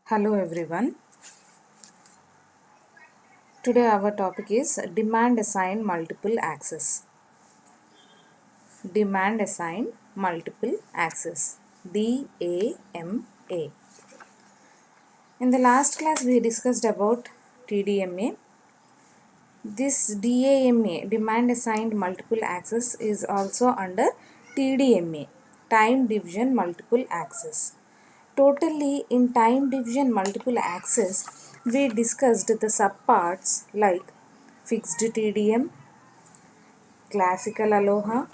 Hello everyone. Today our topic is demand assigned multiple access. Demand assigned multiple access. DAMA. In the last class we discussed about TDMA. This DAMA, demand assigned multiple access, is also under TDMA, time division multiple access. Totally in time division multiple access, we discussed the subparts like fixed TDM, classical aloha,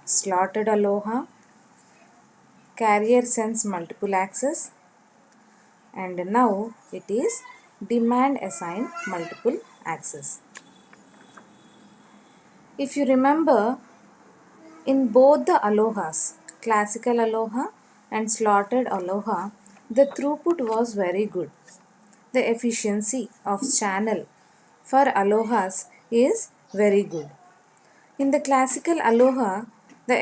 slotted aloha, carrier sense multiple access, and now it is demand assigned multiple access. If you remember, in both the alohas, classical aloha and slotted aloha, the throughput was very good. The efficiency of channel for alohas is very good. In the classical aloha, the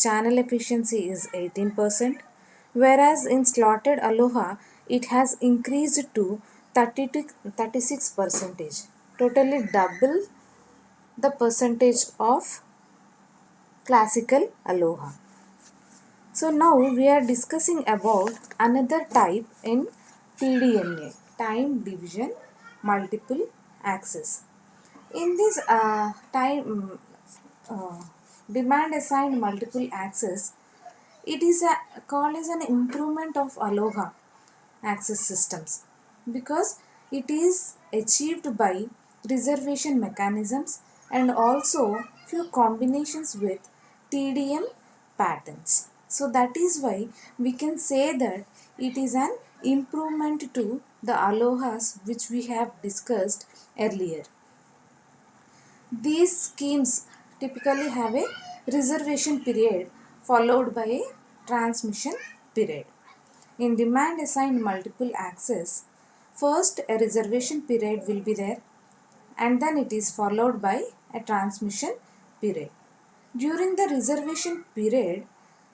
channel efficiency is 18%, whereas in slotted aloha, it has increased to 36 percentage, totally double the percentage of classical aloha. So now we are discussing about another type in TDMA, time division multiple access. In this uh, demand assigned multiple access, it is called as an improvement of aloha access systems because it is achieved by reservation mechanisms and also few combinations with TDM patterns. So that is why we can say that it is an improvement to the alohas which we have discussed earlier. These schemes typically have a reservation period followed by a transmission period. In demand assigned multiple access, first a reservation period will be there and then it is followed by a transmission period. During the reservation period,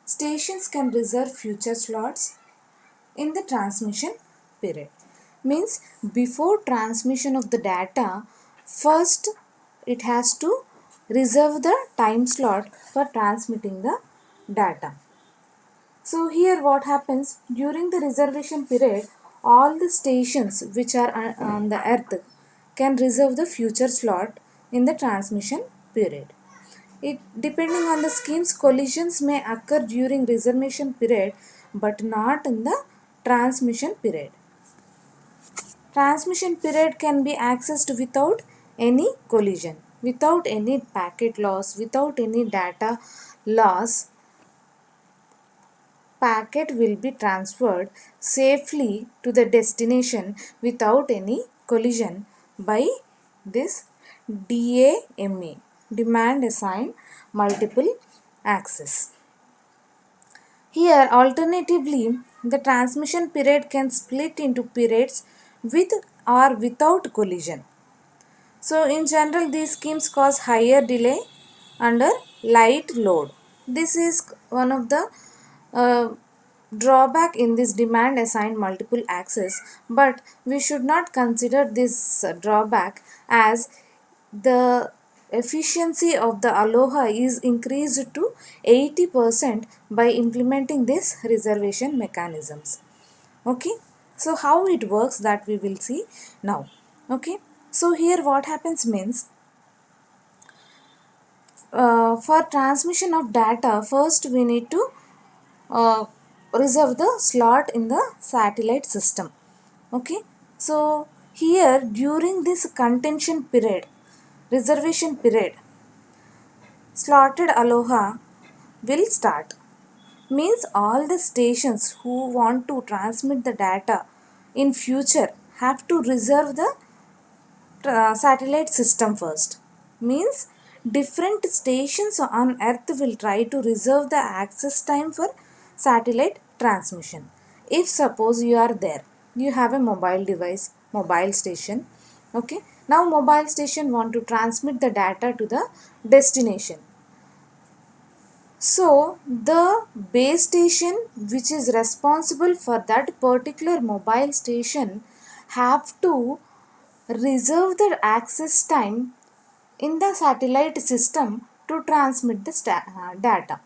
stations can reserve future slots in the transmission period. Means before transmission of the data, first it has to reserve the time slot for transmitting the data. So here what happens, during the reservation period, all the stations which are on the earth can reserve the future slot in the transmission period. It depending on the schemes, collisions may occur during reservation period but not in the transmission period. Transmission period can be accessed without any collision, without any packet loss, without any data loss. Packet will be transferred safely to the destination without any collision by this DAMA, demand assigned multiple access. Here, alternatively, the transmission period can split into periods with or without collision. So, in general, these schemes cause higher delay under light load. This is one of the uh, drawback in this demand assigned multiple access, but we should not consider this drawback as the efficiency of the aloha is increased to 80% by implementing this reservation mechanisms. Okay, so how it works that we will see now. Okay, so here what happens means, for transmission of data, first we need to uh, reserve the slot in the satellite system. Okay, so here during this contention period, reservation period, slotted aloha will start. Means all the stations who want to transmit the data in future have to reserve the satellite system first. Means different stations on earth will try to reserve the access time for satellite transmission. If suppose you are there, you have a mobile device, mobile station. Okay, now mobile station want to transmit the data to the destination. So the base station which is responsible for that particular mobile station have to reserve the access time in the satellite system to transmit the data.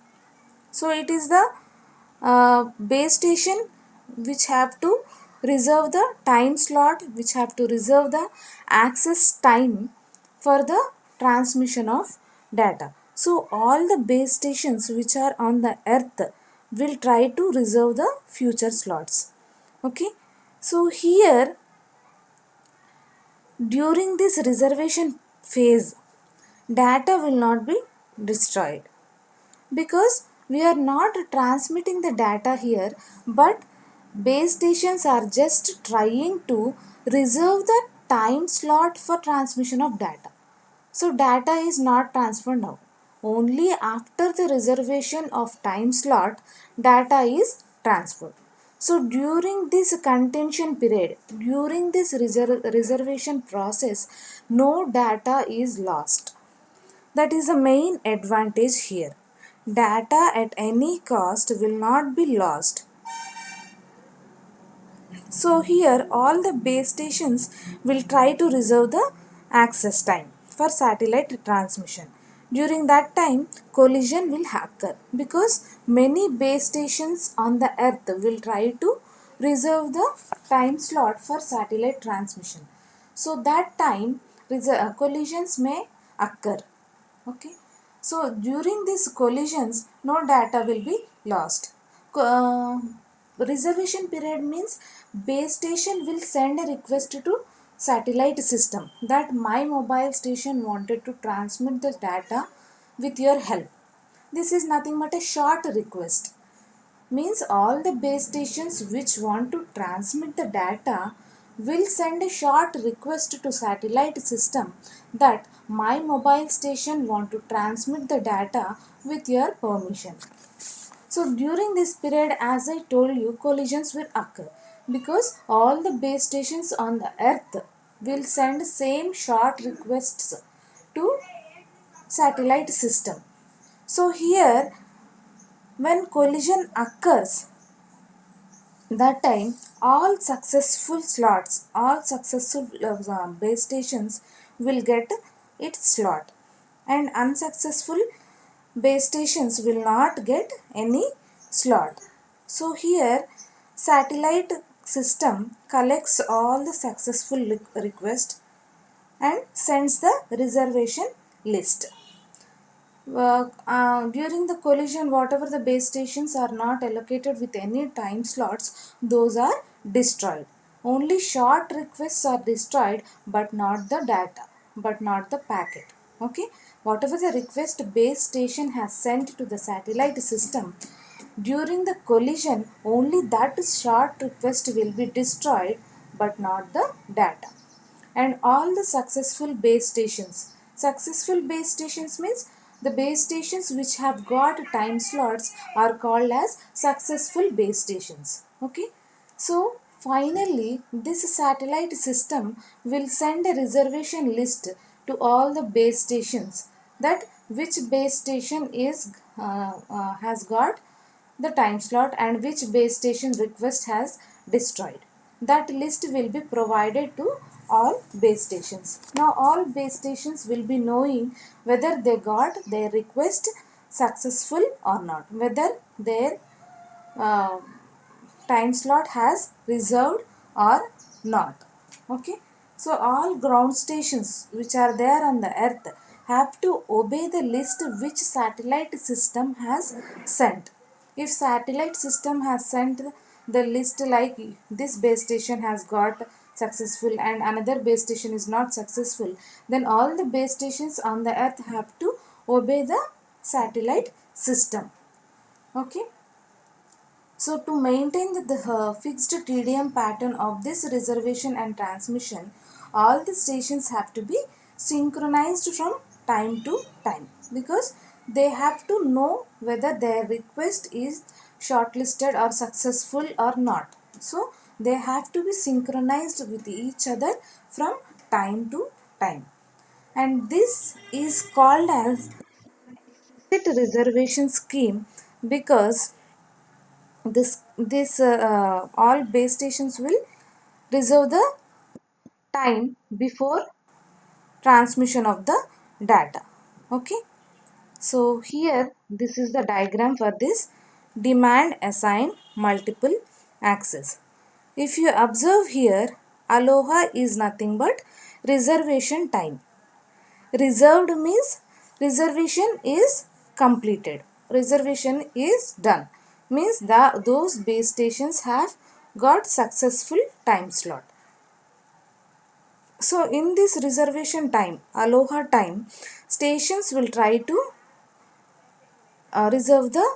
So it is the base station which have to reserve the time slot, which have to reserve the access time for the transmission of data. So all the base stations which are on the earth will try to reserve the future slots. Okay. So here during this reservation phase, data will not be destroyed because we are not transmitting the data here, but base stations are just trying to reserve the time slot for transmission of data. So data is not transferred now. Only after the reservation of time slot, data is transferred. So during this contention period, during this reservation process, no data is lost. That is the main advantage here. Data at any cost will not be lost. So here all the base stations will try to reserve the access time for satellite transmission. During that time collision will occur because many base stations on the earth will try to reserve the time slot for satellite transmission. So that time collisions may occur. Okay. So during these collisions, no data will be lost. Reservation period means base station will send a request to satellite system that my mobile station wanted to transmit the data with your help. This is nothing but a short request, means all the base stations which want to transmit the data will send a short request to satellite system that my mobile station want to transmit the data with your permission. So during this period, as I told you, collisions will occur because all the base stations on the earth will send same short requests to satellite system. So here when collision occurs, that time all successful slots, all successful base stations will get its slot, and unsuccessful base stations will not get any slot. So here satellite system collects all the successful requests and sends the reservation list. During the collision, whatever the base stations are not allocated with any time slots, those are destroyed. Only short requests are destroyed, but not the data, but not the packet. Okay, whatever the request base station has sent to the satellite system, during the collision, only that short request will be destroyed, but not the data. And all the successful base stations. Successful base stations means the base stations which have got time slots are called as successful base stations. Okay. So finally this satellite system will send a reservation list to all the base stations that which base station is has got the time slot and which base station request has destroyed. That list will be provided to all base stations. Now all base stations will be knowing whether they got their request successful or not, whether their uh, time slot has reserved or not. Okay. So all ground stations which are there on the earth have to obey the list which satellite system has sent. If satellite system has sent the list like this base station has got successful and another base station is not successful, then all the base stations on the earth have to obey the satellite system. Okay. So to maintain the fixed TDM pattern of this reservation and transmission, all the stations have to be synchronized from time to time because they have to know whether their request is shortlisted or successful or not. So they have to be synchronized with each other from time to time. And this is called as it reservation scheme because this all base stations will reserve the time before transmission of the data. Okay, so here this is the diagram for this demand assigned multiple access. If you observe here, aloha is nothing but reservation time. Reserved means reservation is completed, reservation is done, means that those base stations have got successful time slot. So in this reservation time, aloha time, stations will try to reserve the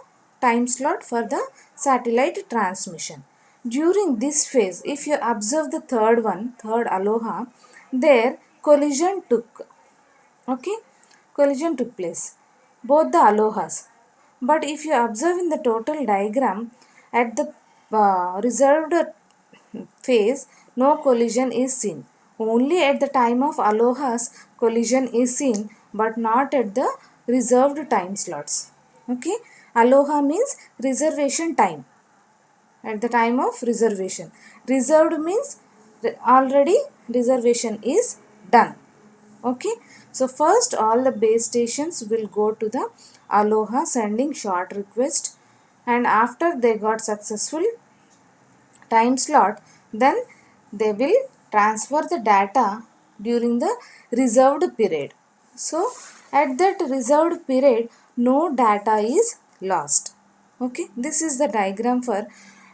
time slot for the satellite transmission. During this phase, if you observe the third one, third aloha, there collision took, okay, collision took place, both the alohas. But if you observe in the total diagram, at the reserved phase, no collision is seen. Only at the time of alohas, collision is seen, but not at the reserved time slots. Okay, aloha means reservation time. At the time of reservation, reserved means already reservation is done. Okay, so first all the base stations will go to the aloha sending short request, and after they got successful time slot, then they will transfer the data during the reserved period. So at that reserved period, no data is lost. Okay, this is the diagram for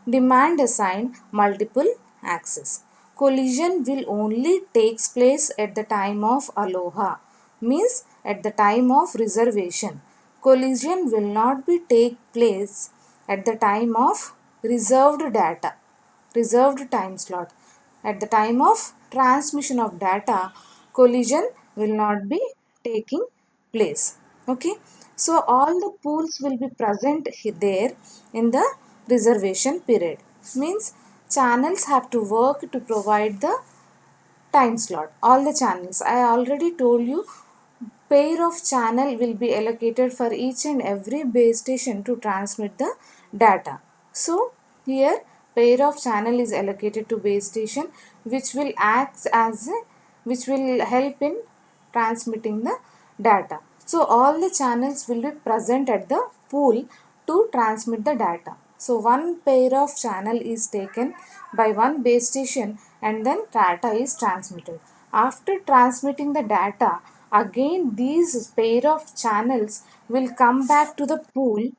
demand assigned multiple access. Collision will only takes place at the time of aloha, means at the time of reservation. Collision will not be take place at the time of reserved data, reserved time slot. At the time of transmission of data, collision will not be taking place. Okay, so all the pools will be present there in the reservation period, means channels have to work to provide the time slot. All the channels, I already told you, pair of channel will be allocated for each and every base station to transmit the data. So here pair of channel is allocated to base station, which will act as a, which will help in transmitting the data. So all the channels will be present at the pool to transmit the data. So one pair of channel is taken by one base station and then data is transmitted. After transmitting the data, again these pair of channels will come back to the pool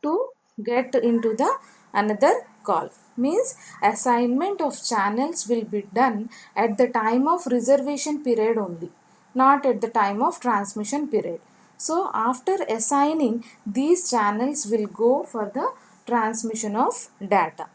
to get into the another call. Means assignment of channels will be done at the time of reservation period only, not at the time of transmission period. So after assigning, these channels will go for the transmission of data.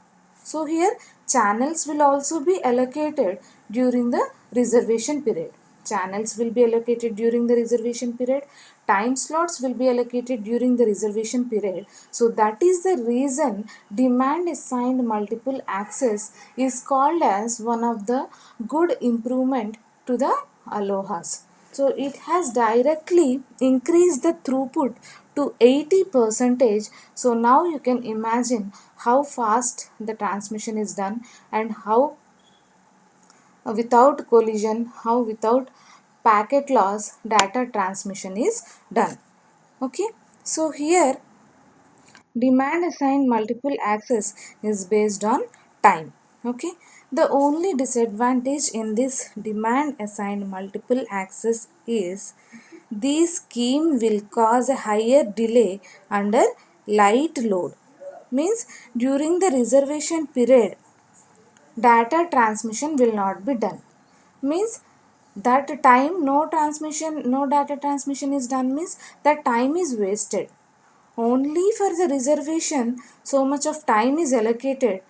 So here channels will also be allocated during the reservation period. Channels will be allocated during the reservation period. Time slots will be allocated during the reservation period. So that is the reason demand assigned multiple access is called as one of the good improvement to the alohas. So it has directly increased the throughput to 80 percentage. So now you can imagine how fast the transmission is done and how without collision, how without packet loss data transmission is done. Okay, so here demand assigned multiple access is based on time. Okay, the only disadvantage in this demand assigned multiple access is this scheme will cause a higher delay under light load. Means during the reservation period, data transmission will not be done. Means that time no transmission, no data transmission is done, means that time is wasted. Only for the reservation so much of time is allocated.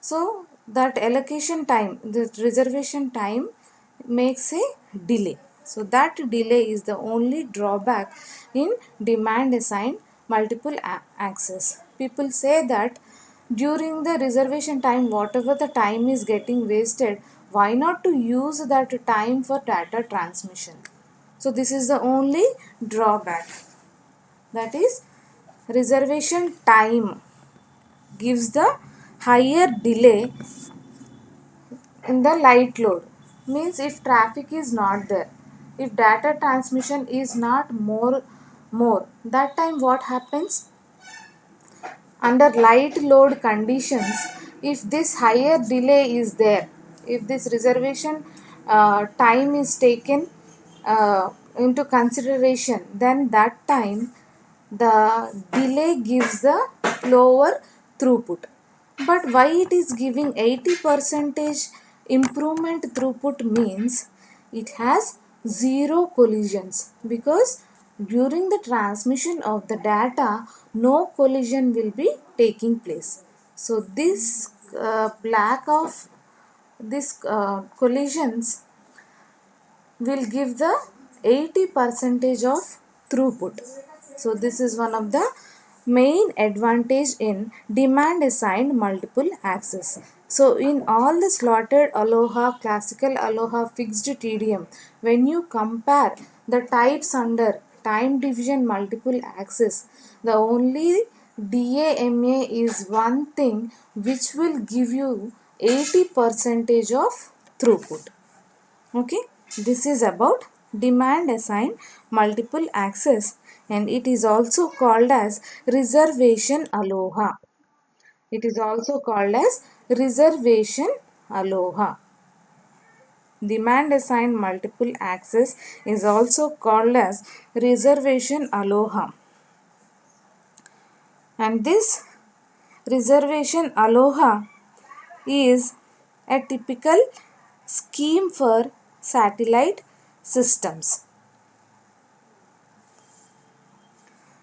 So that allocation time, the reservation time makes a delay. So that delay is the only drawback in demand assigned multiple access. People say that during the reservation time, whatever the time is getting wasted, why not to use that time for data transmission? So this is the only drawback. that is reservation time gives the higher delay in the light load. Means if traffic is not there, if data transmission is not more, that time what happens? Under light load conditions, if this higher delay is there, if this reservation time is taken into consideration, then that time the delay gives the lower throughput. But why it is giving 80 percentage improvement throughput means it has zero collisions, because during the transmission of the data no collision will be taking place. So this lack of this collisions will give the 80 percentage of throughput. So this is one of the main advantage in demand assigned multiple access. So in all the slotted Aloha, classical Aloha, fixed TDM, when you compare the types under time division multiple access, the only DAMA is one thing which will give you 80 percentage of throughput. Okay, this is about demand assigned multiple access, and it is also called as reservation aloha. It is also called as reservation aloha. Demand assigned multiple access is also called as reservation aloha. And this reservation aloha is a typical scheme for satellite systems.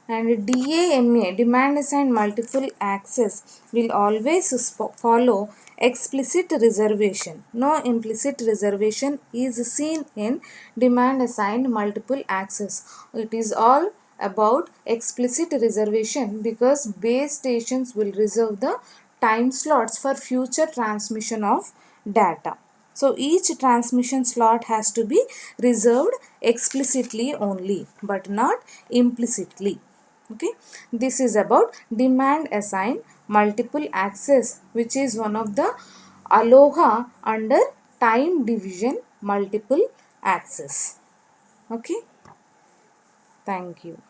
And DAMA, demand assigned multiple access, will always follow explicit reservation. No implicit reservation is seen in demand assigned multiple access. It is all about explicit reservation because base stations will reserve the time slots for future transmission of data. So each transmission slot has to be reserved explicitly only, but not implicitly. Okay, this is about demand assigned multiple access, which is one of the aloha under time division multiple access. Okay, thank you.